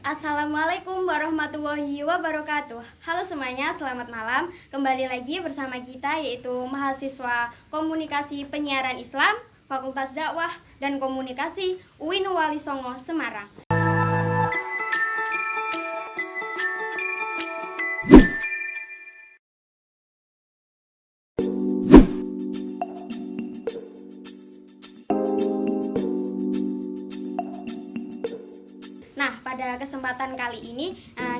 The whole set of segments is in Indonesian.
Assalamualaikum warahmatullahi wabarakatuh. Halo semuanya, selamat malam. Kembali lagi bersama kita yaitu mahasiswa Komunikasi Penyiaran Islam, Fakultas Dakwah dan Komunikasi UIN Wali Songo Semarang. Nah, pada kesempatan kali ini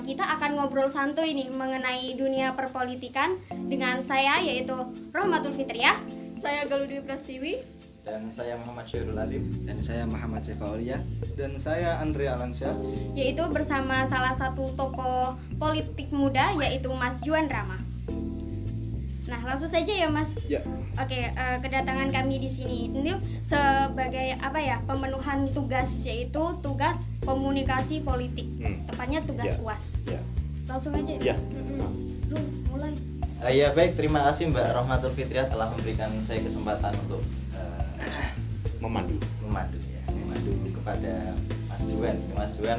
kita akan ngobrol santuy nih mengenai dunia perpolitikan dengan saya yaitu Rohmatul Fitriah, Saya Galudwi Prastiwi. Dan saya Muhammad Syahrul Alim. Dan saya Muhammad Sefaulia. Dan saya Andre Alansyah. yaitu bersama salah satu tokoh politik muda yaitu Mas Juan Rama. Nah, langsung saja ya Mas. Ya. Oke, kedatangan kami di sini ini sebagai pemenuhan tugas yaitu tugas komunikasi politik, tepatnya tugas Ya. UAS. Ya. Langsung aja. Ya. Mulai. Ya baik, terima kasih Mbak Rohmatul Fitriah telah memberikan saya kesempatan untuk Memandu. memandu kepada Mas Juan. Mas Juan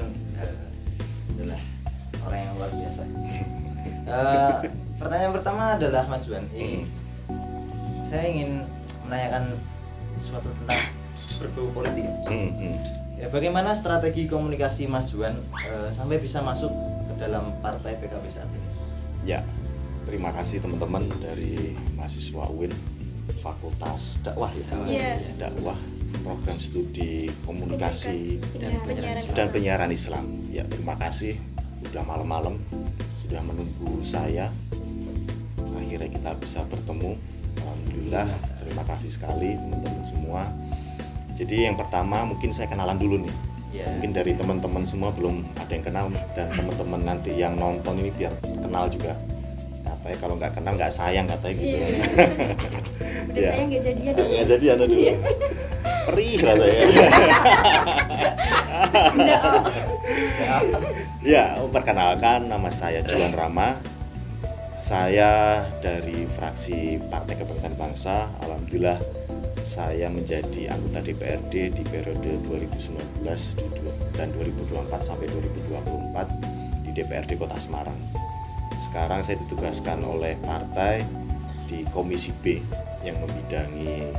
adalah orang yang luar biasa. Pertanyaan pertama adalah Mas Juan, saya ingin menanyakan sesuatu tentang berbau politik. Ya, bagaimana strategi komunikasi Mas Juan sampai bisa masuk ke dalam partai PKB saat ini? Ya. Terima kasih teman-teman dari mahasiswa UIN Fakultas Dakwah ya. Iya. Dakwah, program studi komunikasi Penyiaran. dan penyiaran Islam. Ya, terima kasih sudah malam-malam sudah menunggu saya. Akhirnya kita bisa bertemu. Alhamdulillah, terima kasih sekali teman-teman semua. Jadi yang pertama mungkin saya kenalan dulu nih. Ya. Mungkin dari teman-teman semua belum ada yang kenal nih, dan teman-teman nanti yang nonton ini biar kenal juga. Katanya kalau nggak kenal nggak sayang katanya gitu. Iya. Ya. Saya nggak jadian. Nggak jadian dulu. Perih rasanya. Ya, perkenalkan nama saya Juan Rama. Saya dari fraksi Partai Kebangkitan Bangsa. Alhamdulillah saya menjadi anggota DPRD di periode 2019 dan 2024 sampai 2024 di DPRD Kota Semarang. Sekarang saya ditugaskan oleh partai di Komisi B yang membidangi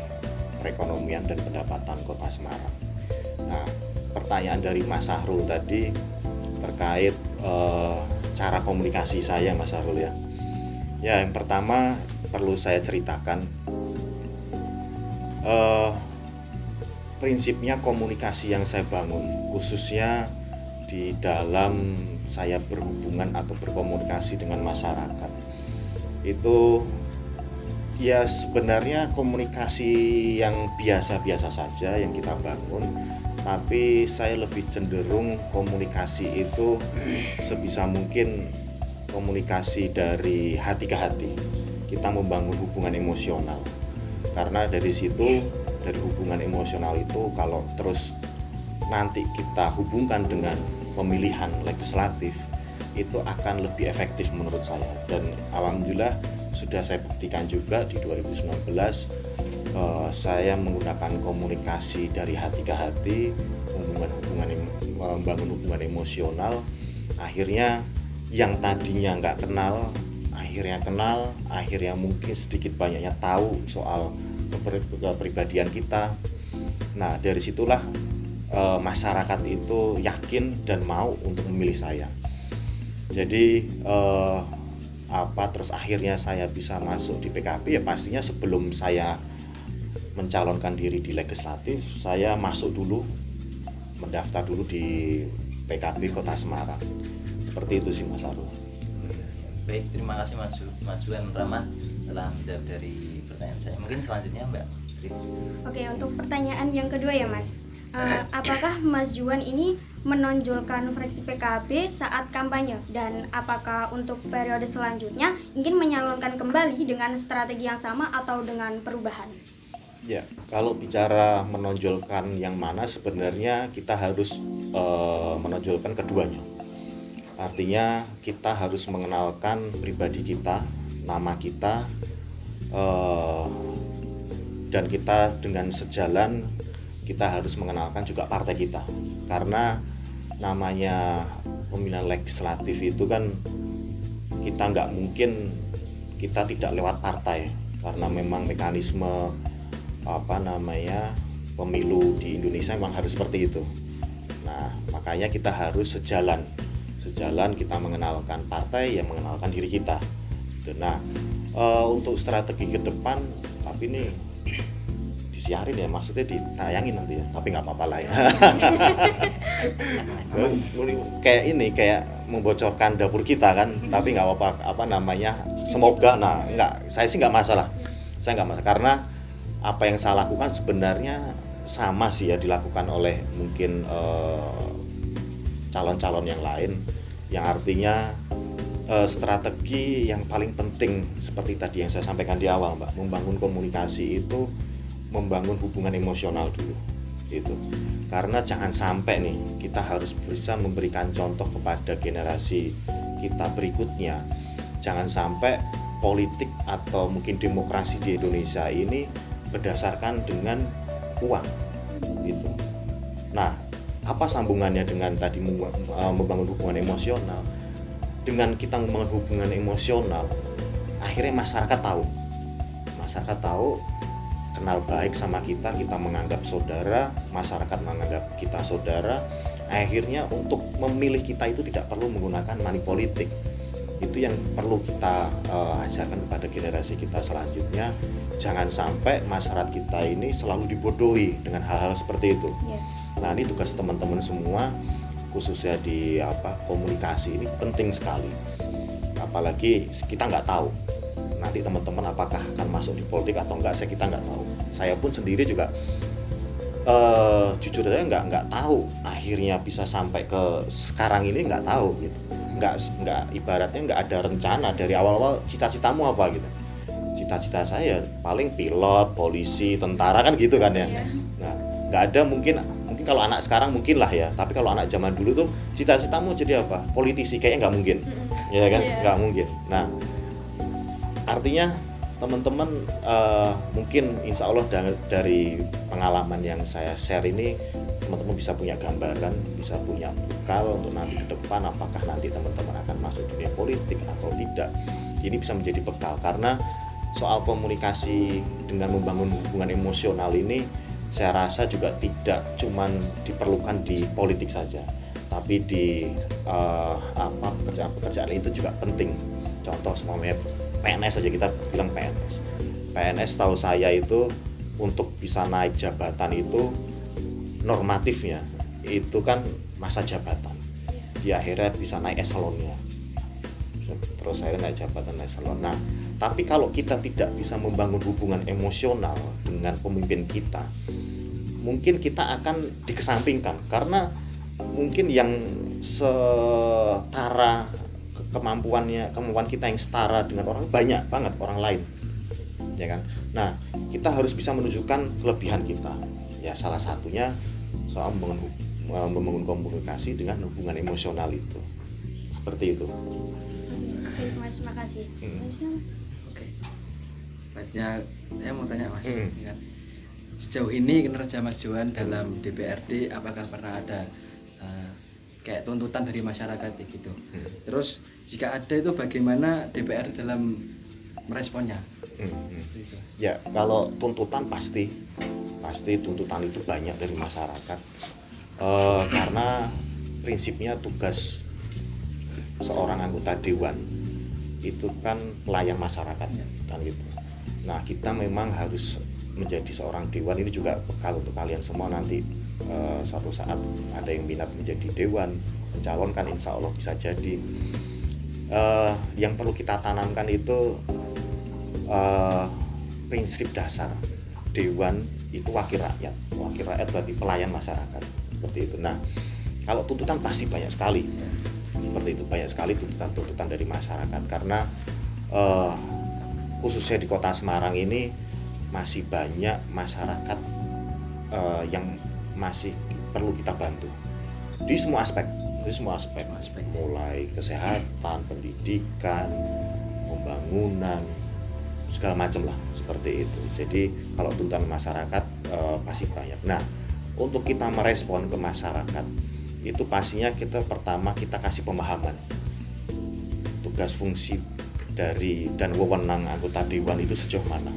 perekonomian dan pendapatan Kota Semarang. Nah, pertanyaan dari Mas Sahrul tadi terkait cara komunikasi saya, Mas Sahrul ya. Ya, yang pertama perlu saya ceritakan prinsipnya komunikasi yang saya bangun, khususnya di dalam saya berhubungan atau berkomunikasi dengan masyarakat. Itu ya sebenarnya komunikasi yang biasa-biasa saja yang kita bangun, tapi saya lebih cenderung komunikasi itu sebisa mungkin komunikasi dari hati ke hati. Kita membangun hubungan emosional. Karena dari situ, dari hubungan emosional itu kalau terus nanti kita hubungkan dengan pemilihan legislatif, itu akan lebih efektif menurut saya. Dan alhamdulillah sudah saya buktikan juga di 2019 saya menggunakan komunikasi dari hati ke hati, membangun hubungan emosional. Akhirnya yang tadinya nggak kenal, akhirnya kenal, akhirnya mungkin sedikit banyaknya tahu soal kepribadian kita. Nah, dari situlah masyarakat itu yakin dan mau untuk memilih saya. Jadi terus akhirnya saya bisa masuk di PKB ya pastinya sebelum saya mencalonkan diri di legislatif, saya masuk dulu, mendaftar dulu di PKB Kota Semarang. Seperti itu sih Mas Arul. Baik, terima kasih Mas Juan Rama telah menjawab dari pertanyaan saya. Mungkin selanjutnya Mbak Tri. Oke, untuk pertanyaan yang kedua ya Mas. Apakah Mas Juan ini menonjolkan fraksi PKB saat kampanye, dan apakah untuk periode selanjutnya ingin menyalonkan kembali dengan strategi yang sama atau dengan perubahan? Ya, kalau bicara menonjolkan yang mana, sebenarnya kita harus menonjolkan keduanya. Artinya kita harus mengenalkan pribadi kita, nama kita, dan kita dengan sejalan kita harus mengenalkan juga partai kita. Karena namanya pemilihan legislatif itu kan kita nggak mungkin kita tidak lewat partai, karena memang mekanisme pemilu di Indonesia memang harus seperti itu. Nah, makanya kita harus sejalan kita mengenalkan partai yang mengenalkan diri kita. Nah, untuk strategi ke depan, tapi ini disiarin ya, maksudnya ditayangin nanti ya, tapi nggak apa-apa lah ya. kayak membocorkan dapur kita kan, tapi nggak apa-apa, semoga, saya sih nggak masalah karena apa yang saya lakukan sebenarnya sama sih ya dilakukan oleh mungkin calon-calon yang lain, yang artinya strategi yang paling penting seperti tadi yang saya sampaikan di awal, Mbak, membangun komunikasi itu membangun hubungan emosional dulu gitu. Karena jangan sampai nih kita harus bisa memberikan contoh kepada generasi kita berikutnya, jangan sampai politik atau mungkin demokrasi di Indonesia ini berdasarkan dengan uang gitu. Nah, apa sambungannya dengan tadi membangun hubungan emosional? Dengan kita membangun hubungan emosional, akhirnya masyarakat tahu, kenal baik sama kita menganggap saudara, masyarakat menganggap kita saudara. Akhirnya untuk memilih kita itu tidak perlu menggunakan money politik. Itu yang perlu kita ajarkan kepada generasi kita selanjutnya. Jangan sampai masyarakat kita ini selalu dibodohi dengan hal-hal seperti itu. Nah, ini tugas teman-teman semua, khususnya di komunikasi ini penting sekali. Apalagi kita nggak tahu nanti teman-teman apakah akan masuk di politik atau enggak, kita nggak tahu. Saya pun sendiri juga jujur saja nggak tahu akhirnya bisa sampai ke sekarang ini, nggak tahu gitu. Nggak ibaratnya nggak ada rencana dari awal-awal. Cita-citamu apa gitu? Cita-cita saya paling pilot, polisi, tentara kan gitu kan ya. Nah, nggak ada mungkin kalau anak sekarang mungkin lah ya, tapi kalau anak zaman dulu tuh cita-citamu jadi apa? Politisi, kayaknya nggak mungkin, ya kan? Nggak mungkin. Nah, artinya teman-teman mungkin insya Allah dari pengalaman yang saya share ini, teman-teman bisa punya gambaran, bisa punya bekal untuk nanti ke depan, apakah nanti teman-teman akan masuk dunia politik atau tidak. Ini bisa menjadi bekal, karena soal komunikasi dengan membangun hubungan emosional ini saya rasa juga tidak cuman diperlukan di politik saja, tapi di pekerjaan itu juga penting. Contoh semuanya PNS saja, kita bilang PNS tahu saya itu untuk bisa naik jabatan itu normatifnya itu kan masa jabatan, dia akhirnya bisa naik eselonnya, terus akhirnya naik jabatan eselon. Nah, tapi kalau kita tidak bisa membangun hubungan emosional dengan pemimpin kita, mungkin kita akan dikesampingkan, karena mungkin yang setara kemampuan kita yang setara dengan orang, banyak banget orang lain, ya kan. Nah, kita harus bisa menunjukkan kelebihan kita, ya salah satunya soal membangun komunikasi dengan hubungan emosional itu, seperti itu. Baik Mas, makasih. Oke. Selanjutnya saya mau tanya Mas, ya kan? Sejauh ini kinerja Mas Johan dalam DPRD apakah pernah ada kayak tuntutan dari masyarakat gitu? Terus jika ada itu bagaimana DPR dalam meresponnya? Ya, kalau tuntutan pasti tuntutan itu banyak dari masyarakat, karena prinsipnya tugas seorang anggota dewan itu kan pelayan masyarakat kan gitu. Nah, kita memang harus menjadi seorang dewan. Ini juga bekal untuk kalian semua nanti, suatu saat ada yang minat menjadi dewan, mencalonkan, insya Allah bisa jadi. Yang perlu kita tanamkan itu prinsip dasar dewan itu wakil rakyat berarti pelayan masyarakat, seperti itu. Nah, kalau tuntutan pasti banyak sekali, seperti itu, banyak sekali tuntutan dari masyarakat, karena khususnya di kota Semarang ini masih banyak masyarakat yang masih perlu kita bantu di semua aspek, mulai kesehatan, pendidikan, pembangunan, segala macam lah, seperti itu. Jadi kalau tuntutan masyarakat pasti banyak. Nah, untuk kita merespon ke masyarakat itu pastinya kita kasih pemahaman tugas fungsi dari dan wewenang anggota dewan itu sejauh mana.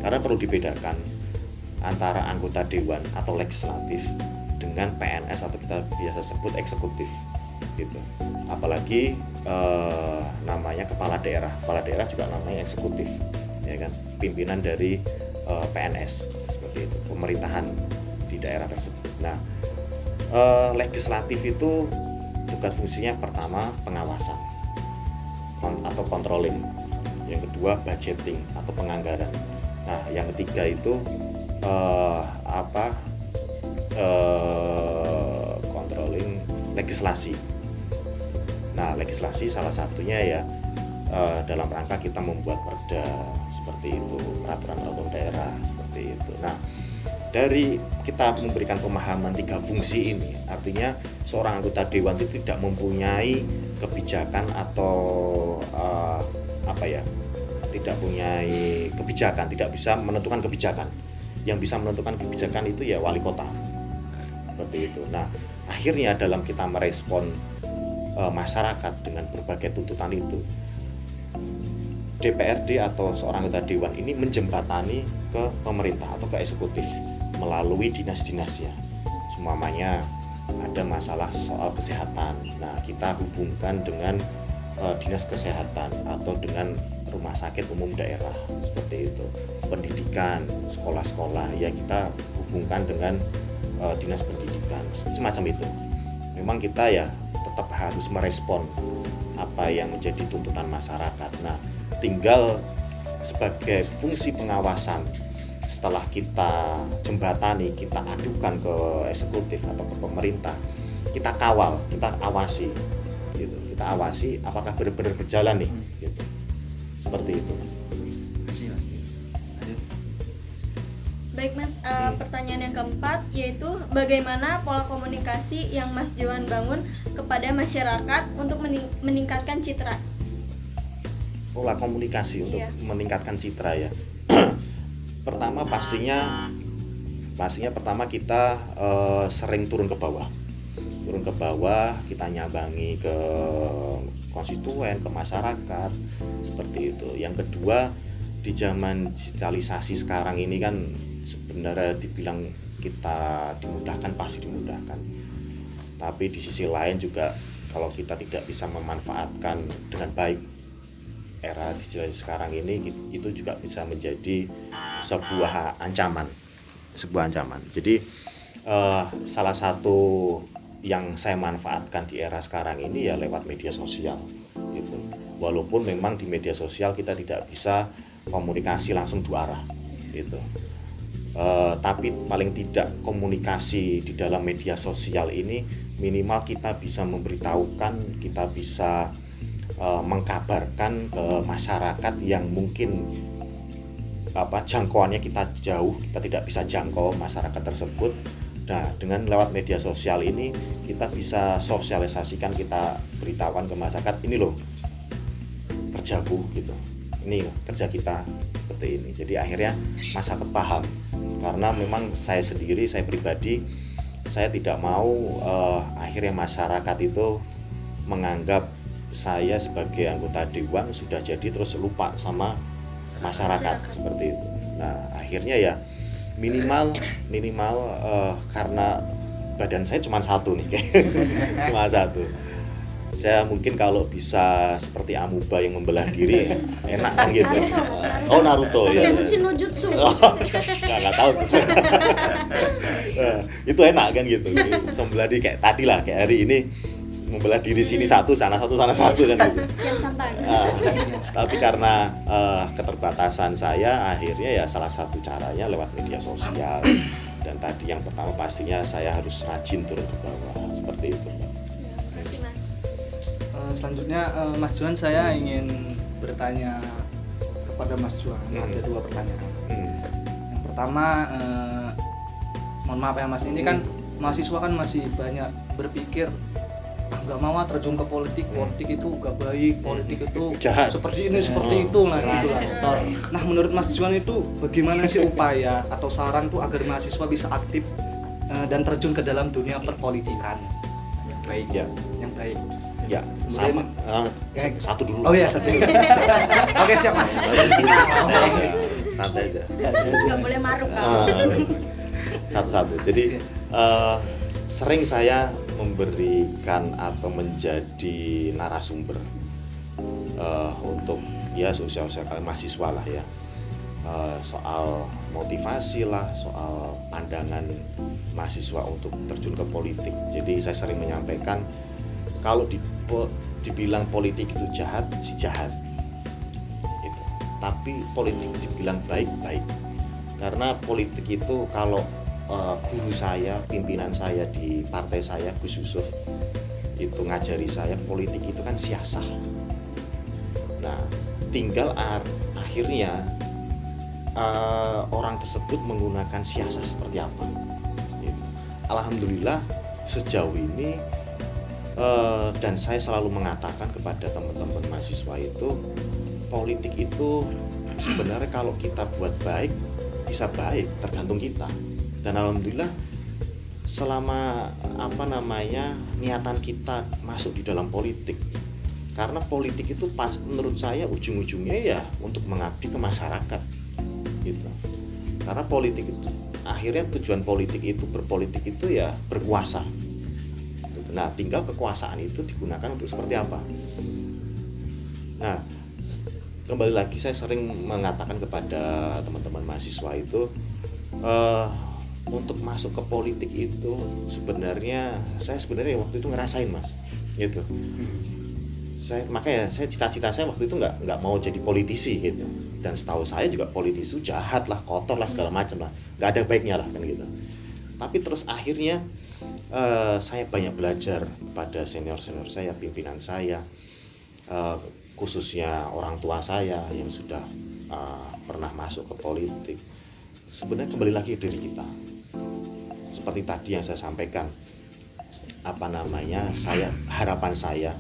Karena perlu dibedakan antara anggota dewan atau legislatif dengan PNS atau kita biasa sebut eksekutif gitu. Apalagi namanya kepala daerah juga namanya eksekutif, ya kan, pimpinan dari PNS seperti itu, pemerintahan di daerah tersebut. Nah, legislatif itu tugas fungsinya pertama pengawasan atau controlling, yang kedua budgeting atau penganggaran. Nah, yang ketiga itu controlling legislasi. Nah, legislasi salah satunya ya dalam rangka kita membuat perda seperti itu, peraturan daerah seperti itu. Nah, dari kita memberikan pemahaman 3 fungsi ini, artinya seorang anggota dewan itu tidak mempunyai kebijakan atau tidak punyai kebijakan, tidak bisa menentukan kebijakan. Yang bisa menentukan kebijakan itu ya wali kota, seperti itu. Nah, akhirnya dalam kita merespon masyarakat dengan berbagai tuntutan itu, DPRD atau seorang anggota dewan ini menjembatani ke pemerintah atau ke eksekutif melalui dinas-dinasnya. Semuanya ada masalah soal kesehatan, nah kita hubungkan dengan dinas kesehatan atau dengan rumah sakit umum daerah seperti itu. Pendidikan, sekolah-sekolah ya kita hubungkan dengan dinas pendidikan, semacam itu. Memang kita ya tetap harus merespon apa yang menjadi tuntutan masyarakat. Nah, tinggal sebagai fungsi pengawasan, setelah kita jembatani, kita adukan ke eksekutif atau ke pemerintah, kita kawal, kita awasi gitu. Kita awasi apakah benar-benar berjalan nih gitu. Seperti itu. Makasih, Mas. Lanjut. Baik Mas, pertanyaan yang keempat yaitu bagaimana pola komunikasi yang Mas Juan bangun kepada masyarakat untuk meningkatkan citra? Pola komunikasi untuk meningkatkan citra ya. Pertama pastinya pertama kita sering turun ke bawah, kita nyambangi ke konstituen, ke masyarakat seperti itu. Yang kedua, di zaman digitalisasi sekarang ini kan sebenarnya dibilang kita dimudahkan, pasti dimudahkan, tapi di sisi lain juga kalau kita tidak bisa memanfaatkan dengan baik era digital sekarang ini, itu juga bisa menjadi sebuah ancaman. Jadi salah satu yang saya manfaatkan di era sekarang ini ya lewat media sosial gitu. Walaupun memang di media sosial kita tidak bisa komunikasi langsung dua arah gitu. Tapi paling tidak komunikasi di dalam media sosial ini minimal kita bisa memberitahukan, kita bisa mengkabarkan ke masyarakat yang mungkin jangkauannya kita jauh, kita tidak bisa jangkau masyarakat tersebut. Nah, dengan lewat media sosial ini kita bisa sosialisasikan, kita beritahukan ke masyarakat, ini loh kerjaku gitu, ini kerja kita seperti ini. Jadi akhirnya masyarakat paham. Karena memang saya pribadi saya tidak mau akhirnya masyarakat itu menganggap saya sebagai anggota dewan sudah jadi terus lupa sama masyarakat seperti itu. Nah, akhirnya ya minimal karena badan saya cuma satu nih cuma satu. Saya mungkin kalau bisa seperti amuba yang membelah diri enak kan gitu. Oh, Naruto ya. no jutsu. Nggak tahu tuh. Itu enak kan gitu. Membelah diri kayak tadi lah, kayak hari ini membelah diri sini satu, sana satu kan gitu. Tapi karena keterbatasan saya, akhirnya ya salah satu caranya lewat media sosial. Dan tadi yang pertama pastinya saya harus rajin turun ke bawah seperti itu, Mbak. Terima Mas. Selanjutnya Mas Juan, saya ingin bertanya kepada Mas Juan. Ada 2 pertanyaan. Yang pertama, mohon maaf ya Mas, ini kan mahasiswa kan masih banyak berpikir nggak mau terjun ke politik itu nggak baik, politik itu jahat, seperti ini seperti itu lah gitu lah. Nah, menurut Mas Juan itu bagaimana sih upaya atau saran tuh agar mahasiswa bisa aktif dan terjun ke dalam dunia perpolitikan? baik. Ya. Yang baik. Ya, sama. Kemudian- Satu dulu. Oh iya, satu dulu. Oke, siap Mas. Santai aja. Nggak boleh maruk kan. Satu-satu. Jadi sering saya memberikan atau menjadi narasumber untuk ya usia-usia kalian mahasiswa lah ya, soal motivasi lah, soal pandangan mahasiswa untuk terjun ke politik. Jadi saya sering menyampaikan kalau dibilang politik itu jahat, si jahat itu. Tapi politik dibilang baik. Karena politik itu kalau guru saya, pimpinan saya di partai saya, Gus Yusuf, itu ngajari saya politik itu kan siasah. Nah, tinggal akhirnya orang tersebut menggunakan siasah seperti apa. Gitu. Alhamdulillah sejauh ini dan saya selalu mengatakan kepada teman-teman mahasiswa itu, politik itu sebenarnya kalau kita buat baik bisa baik, tergantung kita. Dan alhamdulillah selama niatan kita masuk di dalam politik, karena politik itu menurut saya ujung-ujungnya ya untuk mengabdi ke masyarakat gitu. Karena politik itu akhirnya tujuan politik itu berpolitik itu ya berkuasa. Nah, tinggal kekuasaan itu digunakan untuk seperti apa. Nah, kembali lagi saya sering mengatakan kepada teman-teman mahasiswa itu untuk masuk ke politik itu sebenarnya saya waktu itu ngerasain Mas gitu. Makanya cita-cita saya waktu itu nggak mau jadi politisi gitu. Dan setahu saya juga politisi itu jahat lah, kotor lah, segala macam lah, nggak ada baiknya lah kan gitu. Tapi terus akhirnya saya banyak belajar pada senior saya, pimpinan saya, khususnya orang tua saya yang sudah pernah masuk ke politik. Sebenarnya kembali lagi ke diri kita. Seperti tadi yang saya sampaikan, harapan saya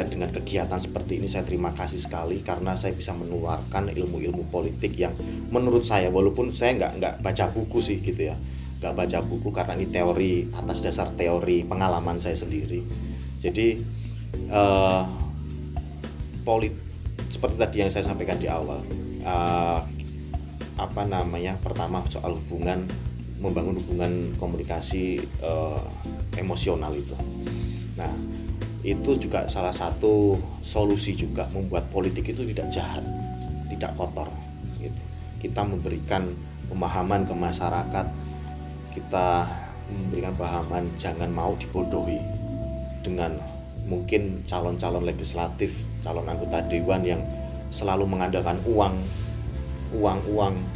dengan kegiatan seperti ini saya terima kasih sekali karena saya bisa menularkan ilmu-ilmu politik yang menurut saya, walaupun saya nggak baca buku sih gitu ya, nggak baca buku karena ini teori, atas dasar teori pengalaman saya sendiri. Jadi seperti tadi yang saya sampaikan di awal, pertama soal membangun hubungan komunikasi emosional itu. Nah, itu juga salah satu solusi juga membuat politik itu tidak jahat, tidak kotor gitu. Kita memberikan pemahaman ke masyarakat, kita memberikan pemahaman jangan mau dibodohi dengan mungkin calon-calon legislatif, calon anggota dewan yang selalu mengandalkan uang,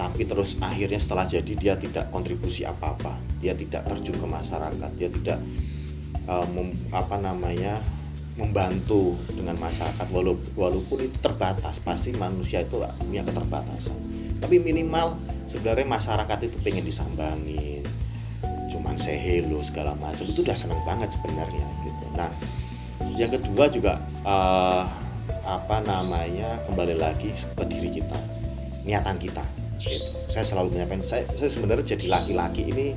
tapi terus akhirnya setelah jadi dia tidak kontribusi apa-apa, dia tidak terjun ke masyarakat, dia tidak membantu dengan masyarakat, walaupun itu terbatas, pasti manusia itu punya keterbatasan, tapi minimal sebenarnya masyarakat itu pengen disambangin, cuman say hello segala macam, itu udah seneng banget sebenarnya gitu. Nah, yang kedua juga kembali lagi ke diri kita, niatan kita gitu. Saya selalu menyampaikan, saya sebenarnya jadi laki-laki ini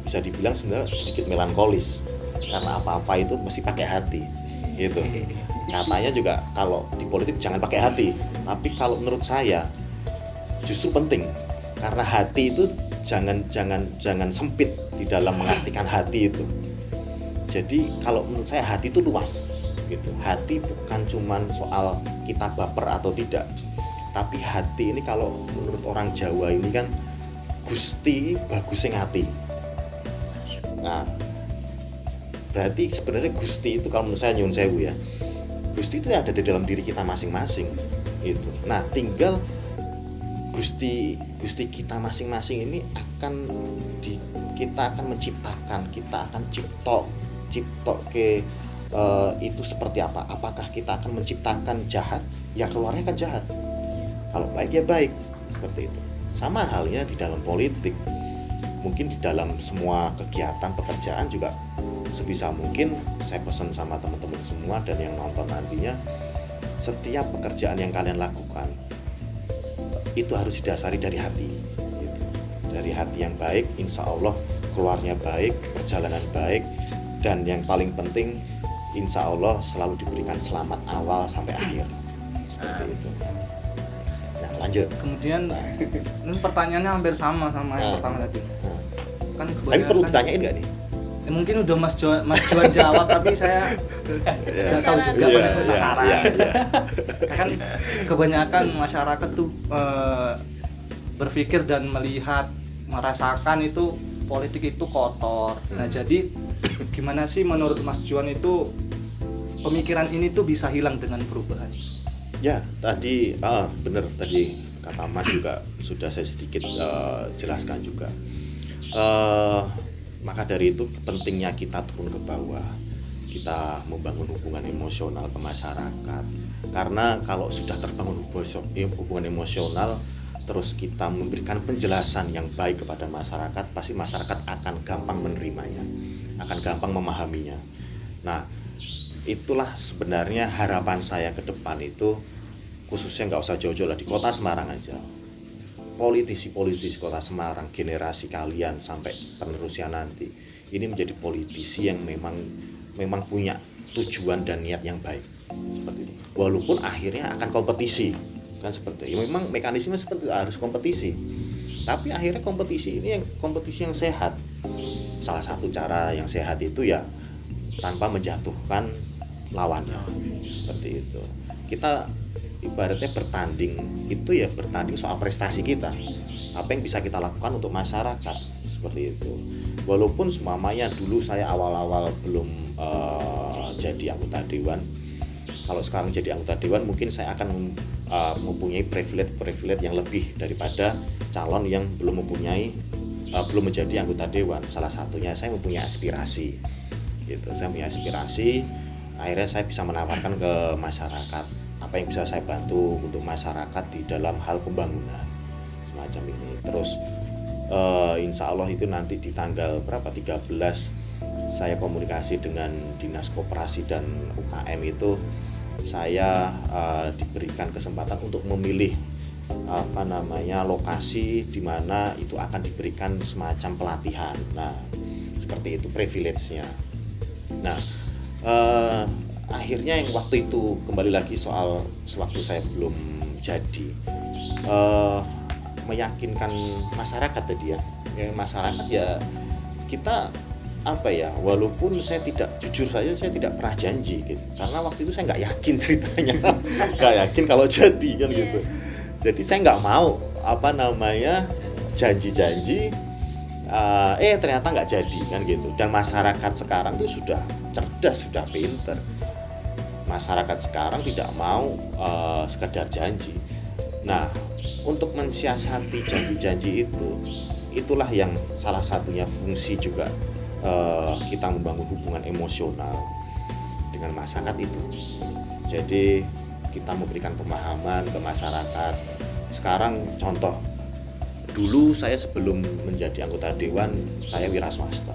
bisa dibilang sebenarnya sedikit melankolis karena apa-apa itu mesti pakai hati gitu. Katanya juga kalau di politik jangan pakai hati, tapi kalau menurut saya justru penting, karena hati itu jangan sempit di dalam mengartikan hati itu. Jadi kalau menurut saya hati itu luas gitu. Hati bukan cuman soal kita baper atau tidak, tapi hati ini kalau menurut orang Jawa ini kan Gusti bagus sing ati. Nah, berarti sebenarnya Gusti itu kalau menurut saya nyuwun sewu ya, Gusti itu ada di dalam diri kita masing-masing gitu. Nah, tinggal Gusti kita masing-masing ini kita akan menciptakan, kita akan cipto ke itu seperti apa. Apakah kita akan menciptakan jahat, ya keluarnya kan jahat. Kalau baik ya baik, seperti itu. Sama halnya di dalam politik, mungkin di dalam semua kegiatan pekerjaan juga sebisa mungkin saya pesan sama teman-teman semua dan yang nonton nantinya, setiap pekerjaan yang kalian lakukan itu harus didasari dari hati gitu. Dari hati yang baik, insya Allah keluarnya baik, perjalanan baik, dan yang paling penting insya Allah selalu diberikan selamat awal sampai akhir seperti itu. Nah lanjut. Kemudian ini pertanyaannya hampir sama yang pertama tadi. Kan Tapi perlu ditanyain nggak nih? Mungkin udah Mas Juan jawab tapi saya nggak tahu juga penasaran. Kan kebanyakan masyarakat tuh berpikir dan merasakan itu politik itu kotor. Nah jadi gimana sih menurut Mas Juan itu pemikiran ini tuh bisa hilang dengan perubahan? Ya tadi benar tadi kata Mas juga sudah saya sedikit jelaskan juga. Maka dari itu pentingnya kita turun ke bawah, kita membangun hubungan emosional ke masyarakat. Karena kalau sudah terbangun hubungan emosional, terus kita memberikan penjelasan yang baik kepada masyarakat, pasti masyarakat akan gampang menerimanya, akan gampang memahaminya. Nah, itulah sebenarnya harapan saya ke depan itu, khususnya nggak usah jauh-jauh lah di kota Semarang aja. Politisi-politisi kota Semarang, generasi kalian sampai penerusnya nanti, ini menjadi politisi yang memang punya tujuan dan niat yang baik seperti itu. Walaupun akhirnya akan kompetisi kan seperti itu. Memang mekanisme seperti itu, harus kompetisi. Tapi akhirnya kompetisi ini yang kompetisi yang sehat. Salah satu cara yang sehat itu ya tanpa menjatuhkan lawannya seperti itu. Kita ibaratnya bertanding itu ya bertanding soal prestasi kita, apa yang bisa kita lakukan untuk masyarakat seperti itu. Walaupun semuanya dulu saya awal-awal belum jadi anggota dewan, kalau sekarang jadi anggota dewan mungkin saya akan mempunyai privilege yang lebih daripada calon yang belum menjadi anggota dewan. Salah satunya saya mempunyai aspirasi gitu. Saya punya aspirasi, akhirnya saya bisa menawarkan ke masyarakat apa yang bisa saya bantu untuk masyarakat di dalam hal pembangunan semacam ini. Terus insya Allah itu nanti di tanggal 13 saya komunikasi dengan Dinas Koperasi dan UKM itu, saya diberikan kesempatan untuk memilih lokasi di mana itu akan diberikan semacam pelatihan. Nah, seperti itu privilege-nya. Nah, akhirnya yang waktu itu kembali lagi soal sewaktu saya belum jadi meyakinkan masyarakat tadi ya masyarakat ya kita walaupun saya tidak jujur saja saya tidak pernah janji gitu karena waktu itu saya nggak yakin ceritanya nggak yakin kalau jadi kan gitu. Jadi saya nggak mau janji-janji ternyata nggak jadi kan gitu. Dan masyarakat sekarang tuh sudah cerdas, sudah pinter. Masyarakat sekarang tidak mau sekedar janji. Nah, untuk mensiasati janji-janji itulah yang salah satunya fungsi juga kita membangun hubungan emosional dengan masyarakat itu. Jadi kita memberikan pemahaman ke masyarakat. Sekarang contoh, dulu saya sebelum menjadi anggota dewan saya wira swasta.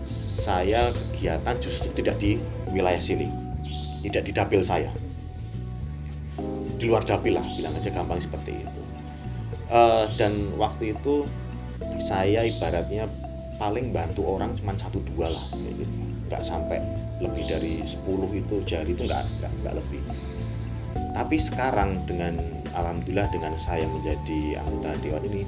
Saya kegiatan justru tidak di wilayah sini, tidak di dapil saya, di luar dapil lah, bilang aja gampang seperti itu. Dan waktu itu saya ibaratnya paling bantu orang cuma 1-2 lah, gitu. Nggak sampai lebih dari 10 itu jari itu nggak lebih. Tapi sekarang dengan alhamdulillah dengan saya menjadi anggota dewan ini,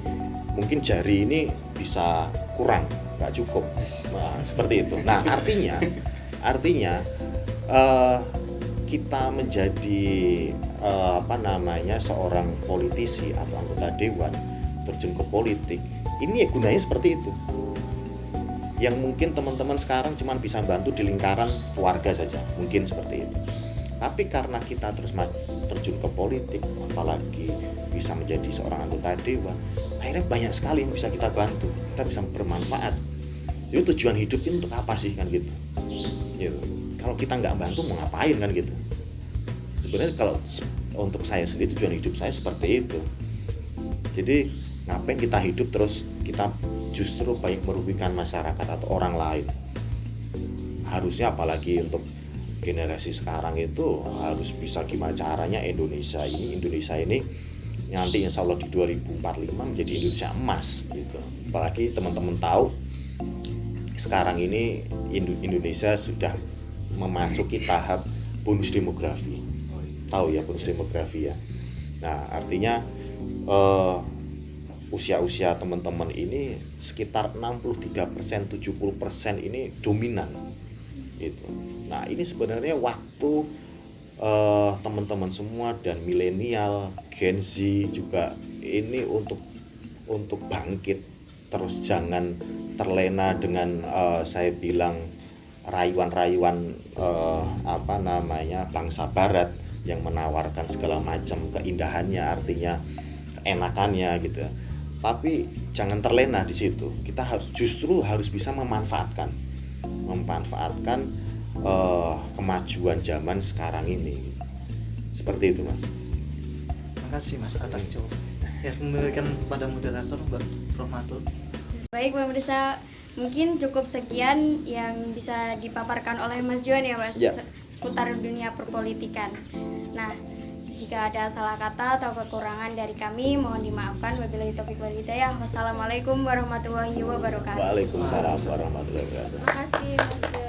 mungkin jari ini bisa kurang, nggak cukup, nah, seperti itu. Nah artinya kita menjadi seorang politisi atau anggota dewan terjun ke politik ini ya gunanya seperti itu. Yang mungkin teman-teman sekarang cuma bisa bantu di lingkaran keluarga saja, mungkin seperti itu. Tapi karena kita terus terjun ke politik, apalagi bisa menjadi seorang anggota dewan, akhirnya banyak sekali yang bisa kita bantu, kita bisa bermanfaat. Jadi tujuan hidup ini untuk apa sih kan gitu? Kalau kita nggak bantu mau ngapain kan gitu? Sebenarnya kalau untuk saya sendiri tujuan hidup saya seperti itu. Jadi ngapain kita hidup terus kita justru baik merugikan masyarakat atau orang lain. Harusnya apalagi untuk generasi sekarang itu harus bisa gimana caranya Indonesia ini nanti insya Allah di 2045 menjadi Indonesia emas gitu. Apalagi teman-teman tahu sekarang ini Indonesia sudah memasuki tahap bonus demografi. Tahu ya bonus demografi ya. Nah, artinya usia-usia teman-teman ini sekitar 63%, 70% ini dominan gitu. Nah, ini sebenarnya waktu teman-teman semua dan milenial, Gen Z juga ini untuk bangkit, terus jangan terlena dengan saya bilang rayuan-rayuan bangsa barat yang menawarkan segala macam keindahannya, artinya keenakannya gitu. Tapi jangan terlena di situ. Kita justru harus bisa memanfaatkan kemajuan zaman sekarang ini. Seperti itu, Mas. Terima kasih Mas atas jawabannya. Ya, memberikan kepada moderator Mbak Rohmatul. Baik pemirsa, mungkin cukup sekian yang bisa dipaparkan oleh Mas Juan ya Mas, Ya. seputar dunia perpolitikan. Nah, jika ada salah kata atau kekurangan dari kami, mohon dimaafkan. Wabillahi taufiq wal hidayah. Wassalamualaikum warahmatullahi wabarakatuh. Waalaikumsalam warahmatullahi wabarakatuh. Terima kasih Mas Juan.